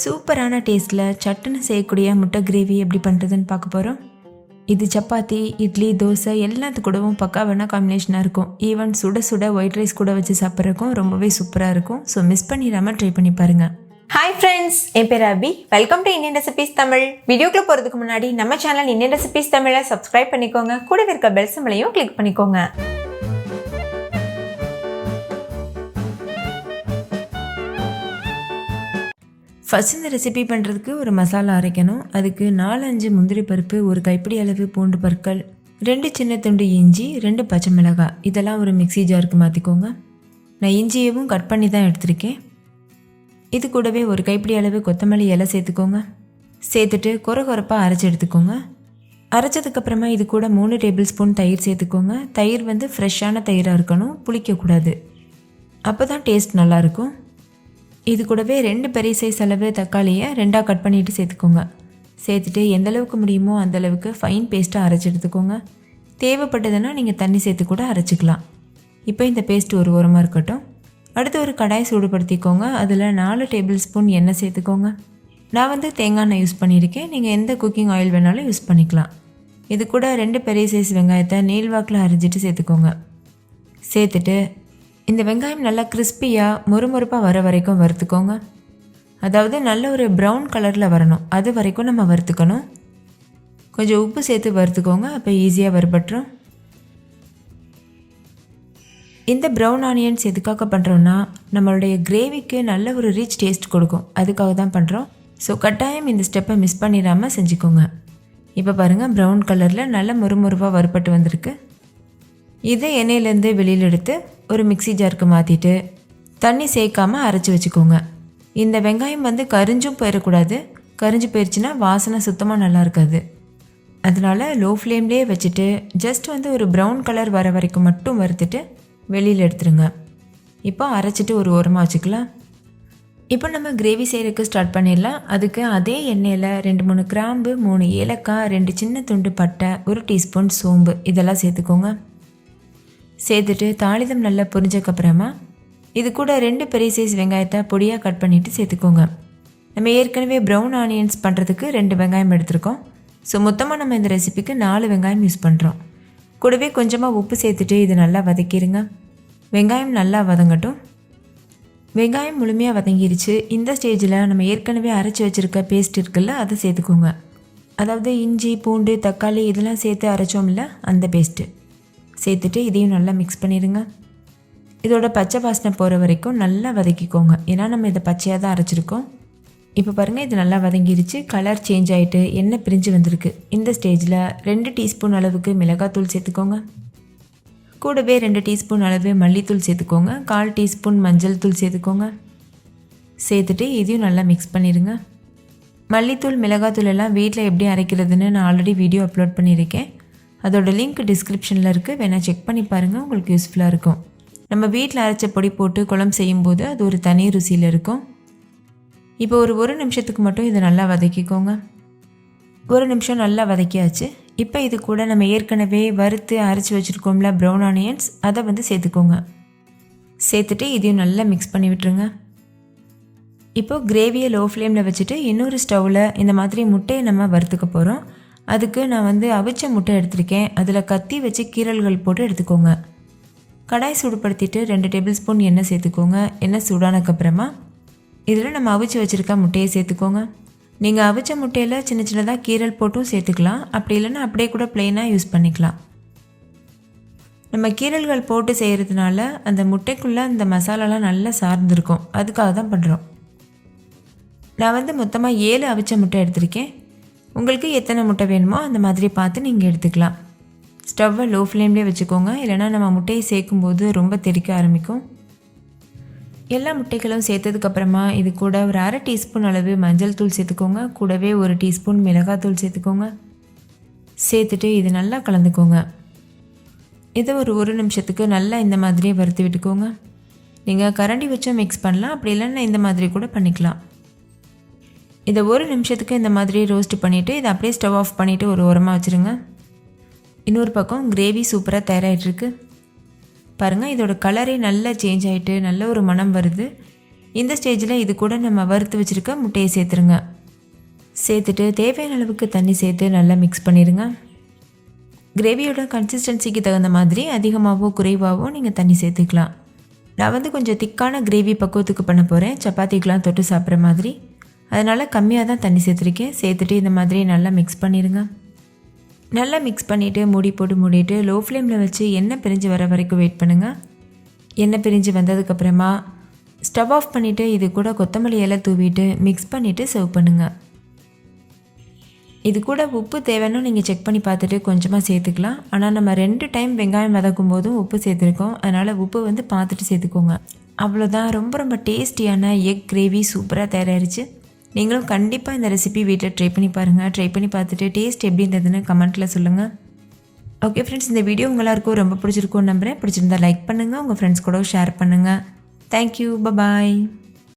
சூப்பரான டேஸ்ட்டில் சட்டுன்னு செய்யக்கூடிய முட்டை கிரேவி எப்படி பண்ணுறதுன்னு பார்க்க போகிறோம். இது சப்பாத்தி, இட்லி, தோசை எல்லாத்து கூடவும் பக்காவான காம்பினேஷனாக இருக்கும். ஈவன் சுட சுட ஒயிட் ரைஸ் கூட வச்சு சாப்பிட்றதுக்கும் ரொம்பவே சூப்பராக இருக்கும். ஸோ மிஸ் பண்ணிடாமல் ட்ரை பண்ணி பாருங்கள். ஹாய் ஃப்ரெண்ட்ஸ், என் பேர் Abhi. Welcome to Indian recipes Tamil. வீடியோக்குள்ளே போகிறதுக்கு முன்னாடி நம்ம சேனல் இந்தியன் ரெசிபீஸ் தமிழை சப்ஸ்கிரைப் பண்ணிக்கோங்க. கூடவே இருக்க பெல் சிம்பலையும் கிளிக் பண்ணிக்கோங்க. ஃபஸ்ட் இந்த ரெசிபி பண்ணுறதுக்கு ஒரு மசாலா அரைக்கணும். அதுக்கு 4-5 முந்திரி பருப்பு, ஒரு கைப்பிடி அளவு பூண்டு பற்கள், 2 சின்ன துண்டு இஞ்சி, 2 பச்சை மிளகாய், இதெல்லாம் ஒரு மிக்ஸி ஜாருக்கு மாற்றிக்கோங்க. நான் இஞ்சியவும் கட் பண்ணி தான் எடுத்திருக்கேன். இது கூடவே ஒரு கைப்பிடி அளவு கொத்தமல்லி இலை சேர்த்துக்கோங்க. சேர்த்துட்டு கொரப்பாக அரைச்சி எடுத்துக்கோங்க. அரைச்சதுக்கப்புறமா இது கூட 3 டேபிள் ஸ்பூன் தயிர் சேர்த்துக்கோங்க. தயிர் ஃப்ரெஷ்ஷான தயிராக இருக்கணும், புளிக்கக்கூடாது. அப்போ தான் டேஸ்ட் நல்லாயிருக்கும். இது கூடவே 2 பெரிய சைஸ் அளவு தக்காளியை 2ஆக கட் பண்ணிவிட்டு சேர்த்துக்கோங்க. சேர்த்துட்டு எந்த அளவுக்கு முடியுமோ அந்தளவுக்கு ஃபைன் பேஸ்ட்டாக அரைச்சி எடுத்துக்கோங்க. தேவைப்பட்டதுன்னா நீங்கள் தண்ணி சேர்த்து கூட அரைச்சிக்கலாம். இப்போ இந்த பேஸ்ட் ஒரு ஓரமாக இருக்கட்டும். அடுத்து ஒரு கடாய் சூடுபடுத்திக்கோங்க. அதில் 4 டேபிள் ஸ்பூன் எண்ணெய் சேர்த்துக்கோங்க. நான் தேங்காய் எண்ணெய் யூஸ் பண்ணியிருக்கேன். நீங்கள் எந்த குக்கிங் ஆயில் வேணாலும் யூஸ் பண்ணிக்கலாம். இது கூட 2 பெரிய சைஸ் வெங்காயத்தை நீள்வாக்கில் அரைஞ்சிட்டு சேர்த்துக்கோங்க. சேர்த்துட்டு இந்த வெங்காயம் நல்லா கிறிஸ்பியாக மொறுமொறுப்பாக வர வரைக்கும் வறுத்துக்கோங்க. அதாவது நல்ல ஒரு ப்ரௌன் கலரில் வரணும், அது வரைக்கும் நம்ம வறுத்துக்கணும். கொஞ்சம் உப்பு சேர்த்து வறுத்துக்கோங்க, அப்போ ஈஸியாக வறுபட்டுரும். இந்த ப்ரௌன் ஆனியன்ஸ் எதுக்காக பண்ணுறோன்னா நம்மளுடைய கிரேவிக்கு நல்ல ஒரு ரிச் டேஸ்ட் கொடுக்கும், அதுக்காக தான் பண்ணுறோம். ஸோ கட்டாயம் இந்த ஸ்டெப்பை மிஸ் பண்ணிடாமல் செஞ்சுக்கோங்க. இப்போ பாருங்கள், ப்ரௌன் கலரில் நல்ல மொறுமொறுப்பாக வறுபட்டு வந்திருக்கு. இதை எண்ணெயிலேருந்து வெளியில் எடுத்து ஒரு மிக்ஸி ஜாருக்கு மாற்றிட்டு தண்ணி சேர்க்காமல் அரைச்சி வச்சுக்கோங்க. இந்த வெங்காயம் கரிஞ்சும் போயிடக்கூடாது. கரிஞ்சு போயிடுச்சுன்னா வாசனை சுத்தமாக நல்லா இருக்காது. அதனால் லோ ஃப்ளேம்லேயே வச்சுட்டு ஜஸ்ட் ஒரு ப்ரௌன் கலர் வர வரைக்கும் மட்டும் வறுத்துட்டு வெளியில் எடுத்துருங்க. இப்போ அரைச்சிட்டு ஒரு ஓரமாக வச்சுக்கலாம். இப்போ நம்ம கிரேவி செய்கிறதுக்கு ஸ்டார்ட் பண்ணிடலாம். அதுக்கு அதே எண்ணெயில் 2-3 கிராம்பு, 3 ஏலக்காய், 2 சின்ன துண்டு பட்டை, 1 டீஸ்பூன் சோம்பு இதெல்லாம் சேர்த்துக்கோங்க. சேர்த்துட்டு தாளிதம் நல்லா பொரிஞ்சக்கப்புறமா இது கூட 2 பெரிய சைஸ் வெங்காயத்தை பொடியாக கட் பண்ணிவிட்டு சேர்த்துக்கோங்க. நம்ம ஏற்கனவே ப்ரௌன் ஆனியன்ஸ் பண்ணுறதுக்கு 2 வெங்காயம் எடுத்துருக்கோம். ஸோ மொத்தமாக நம்ம இந்த ரெசிபிக்கு 4 வெங்காயம் யூஸ் பண்ணுறோம். கூடவே கொஞ்சமாக உப்பு சேர்த்துட்டு இது நல்லா வதக்கிடுங்க. வெங்காயம் நல்லா வதங்கட்டும். வெங்காயம் முழுமையாக வதங்கிருச்சு. இந்த ஸ்டேஜில் நம்ம ஏற்கனவே அரைச்சி வச்சுருக்க பேஸ்ட் இருக்குல்ல, அதை சேர்த்துக்கோங்க. அதாவது இஞ்சி, பூண்டு, தக்காளி இதெல்லாம் சேர்த்து அரைச்சோம்ல, அந்த பேஸ்ட்டு சேர்த்துட்டு இதையும் நல்லா மிக்ஸ் பண்ணிடுங்க. இதோட பச்சை வாசனை போகிற வரைக்கும் நல்லா வதக்கிக்கோங்க. ஏன்னா நம்ம இதை பச்சையாக தான் அரைச்சிருக்கோம். இப்போ பாருங்கள், இது நல்லா வதங்கிருச்சு. கலர் சேஞ்ச் ஆகிட்டு எண்ணெய் பிரிஞ்சு வந்திருக்கு. இந்த ஸ்டேஜில் 2 டீஸ்பூன் அளவுக்கு மிளகாத்தூள் சேர்த்துக்கோங்க. கூடவே 2 டீஸ்பூன் அளவு மல்லித்தூள் சேர்த்துக்கோங்க. 1/4 டீஸ்பூன் மஞ்சள் தூள் சேர்த்துக்கோங்க. சேர்த்துட்டு இதையும் நல்லா மிக்ஸ் பண்ணிடுங்க. மல்லித்தூள், மிளகாத்தூள் எல்லாம் வீட்டில் எப்படி அரைக்கிறதுன்னு நான் ஆல்ரெடி வீடியோ அப்லோட் பண்ணியிருக்கேன். அதோட லிங்க் டிஸ்கிரிப்ஷனில் இருக்குது, வேணால் செக் பண்ணி பாருங்கள், உங்களுக்கு யூஸ்ஃபுல்லாக இருக்கும். நம்ம வீட்டில் அரைச்ச பொடி போட்டு குழம்பு செய்யும்போது அது ஒரு தனி ருசியில் இருக்கும். இப்போ ஒரு நிமிஷத்துக்கு மட்டும் இதை நல்லா வதக்கிக்கோங்க. 1 நிமிஷம் நல்லா வதக்கியாச்சு. இப்போ இது கூட நம்ம ஏற்கனவே வறுத்து அரைச்சி வச்சுருக்கோம்ல ப்ரௌன் ஆனியன்ஸ், அதை சேர்த்துக்கோங்க. சேர்த்துட்டு இதையும் நல்லா மிக்ஸ் பண்ணி விட்டுருங்க. இப்போது கிரேவியை லோ ஃப்ளேமில் வச்சுட்டு இன்னொரு ஸ்டவ்வில் இந்த மாதிரி முட்டையை நம்ம வறுத்துக்க போகிறோம். அதுக்கு நான் அவிச்ச முட்டை எடுத்திருக்கேன். அதில் கத்தி வச்சு கீரல்கள் போட்டு எடுத்துக்கோங்க. கடாய் சூடுபடுத்திட்டு 2 டேபிள் ஸ்பூன் எண்ணெய் சேர்த்துக்கோங்க. எண்ணெய் சூடானக்கப்புறமா இதில் நம்ம அவிச்சு வச்சுருக்க முட்டையை சேர்த்துக்கோங்க. நீங்கள் அவிச்ச முட்டையில் சின்ன சின்னதாக கீரல் போட்டும் சேர்த்துக்கலாம். அப்படி இல்லைன்னா அப்படியே கூட ப்ளெயினாக யூஸ் பண்ணிக்கலாம். நம்ம கீரல்கள் போட்டு செய்கிறதுனால அந்த முட்டைக்குள்ளே அந்த மசாலாலாம் நல்லா சார்ந்துருக்கும், அதுக்காக தான் பண்ணுறோம். நான் மொத்தமாக 7 அவிச்ச முட்டை எடுத்திருக்கேன். உங்களுக்கு எத்தனை முட்டை வேணுமோ அந்த மாதிரி பார்த்து நீங்கள் எடுத்துக்கலாம். ஸ்டவ்வை லோ ஃப்ளேம்லேயே வச்சுக்கோங்க, இல்லைனா நம்ம முட்டையை சேர்க்கும்போது ரொம்ப தெறிக்க ஆரம்பிக்கும். எல்லா முட்டைகளும் சேர்த்ததுக்கப்புறமா இது கூட ஒரு 1/2 டீஸ்பூன் அளவு மஞ்சள் தூள் சேர்த்துக்கோங்க. கூடவே 1 டீஸ்பூன் மிளகாத்தூள் சேர்த்துக்கோங்க. சேர்த்துட்டு இது நல்லா கலந்துக்கோங்க. இதை ஒரு நிமிஷத்துக்கு நல்லா இந்த மாதிரியே வறுத்து விட்டுக்கோங்க. நீங்கள் கரண்டி வச்சும் மிக்ஸ் பண்ணலாம், அப்படி இல்லைன்னா இந்த மாதிரி கூட பண்ணிக்கலாம். இதை 1 நிமிஷத்துக்கு இந்த மாதிரி ரோஸ்ட் பண்ணிவிட்டு இதை அப்படியே ஸ்டவ் ஆஃப் பண்ணிவிட்டு ஒரு ஓரமாக வச்சுருங்க. இன்னொரு பக்கம் கிரேவி சூப்பராக தயாராகிட்டுருக்கு. பாருங்கள், இதோட கலரே நல்லா சேஞ்ச் ஆகிட்டு நல்ல ஒரு மனம் வருது. இந்த ஸ்டேஜில் இது கூட நம்ம வறுத்து வச்சுருக்க முட்டையை சேர்த்துருங்க. சேர்த்துட்டு தேவையான அளவுக்கு தண்ணி சேர்த்து நல்லா மிக்ஸ் பண்ணிடுங்க. கிரேவியோட கன்சிஸ்டன்சிக்கு தகுந்த மாதிரி அதிகமாகவோ குறைவாகவோ நீங்கள் தண்ணி சேர்த்துக்கலாம். நான் கொஞ்சம் திக்கான கிரேவி பக்குவத்துக்கு பண்ண போகிறேன், சப்பாத்திக்கெலாம் தொட்டு சாப்பிட்ற மாதிரி. அதனால் கம்மியாக தான் தண்ணி சேர்த்துருக்கேன். சேர்த்துட்டு இந்த மாதிரி நல்லா மிக்ஸ் பண்ணிடுங்க. நல்லா மிக்ஸ் பண்ணிவிட்டு மூடி போட்டு மூடிட்டு லோ ஃப்ளேமில் வச்சு எண்ணெய் பிரிஞ்சு வர வரைக்கும் வெயிட் பண்ணுங்கள். எண்ணெய் பிரிஞ்சு வந்ததுக்கப்புறமா ஸ்டவ் ஆஃப் பண்ணிவிட்டு இது கூட கொத்தமல்லி இலை தூவிட்டு மிக்ஸ் பண்ணிவிட்டு சர்வ் பண்ணுங்கள். இது கூட உப்பு தேவைன்னு நீங்கள் செக் பண்ணி பார்த்துட்டு கொஞ்சமாக சேர்த்துக்கலாம். ஆனால் நம்ம 2 டைம் வெங்காயம் வதக்கும் போதும் உப்பு சேர்த்துருக்கோம். அதனால் உப்பு பார்த்துட்டு சேர்த்துக்கோங்க. அவ்வளோதான், ரொம்ப டேஸ்டியான எக் கிரேவி சூப்பராக தயாராகிடுச்சு. நீங்களும் கண்டிப்பாக இந்த ரெசிபி வீட்டில் ட்ரை பண்ணி பாருங்கள். ட்ரை பண்ணி பார்த்துட்டு டேஸ்ட் எப்படி இருந்ததுன்னு கமெண்ட்டில் சொல்லுங்கள். ஓகே ஃப்ரெண்ட்ஸ், இந்த வீடியோ எல்லாருக்கும் ரொம்ப பிடிச்சிருக்கும்னு நம்புகிறேன். பிடிச்சிருந்தா லைக் பண்ணுங்கள், உங்கள் ஃப்ரெண்ட்ஸ் கூட ஷேர் பண்ணுங்கள். தேங்க்யூ, பாய்.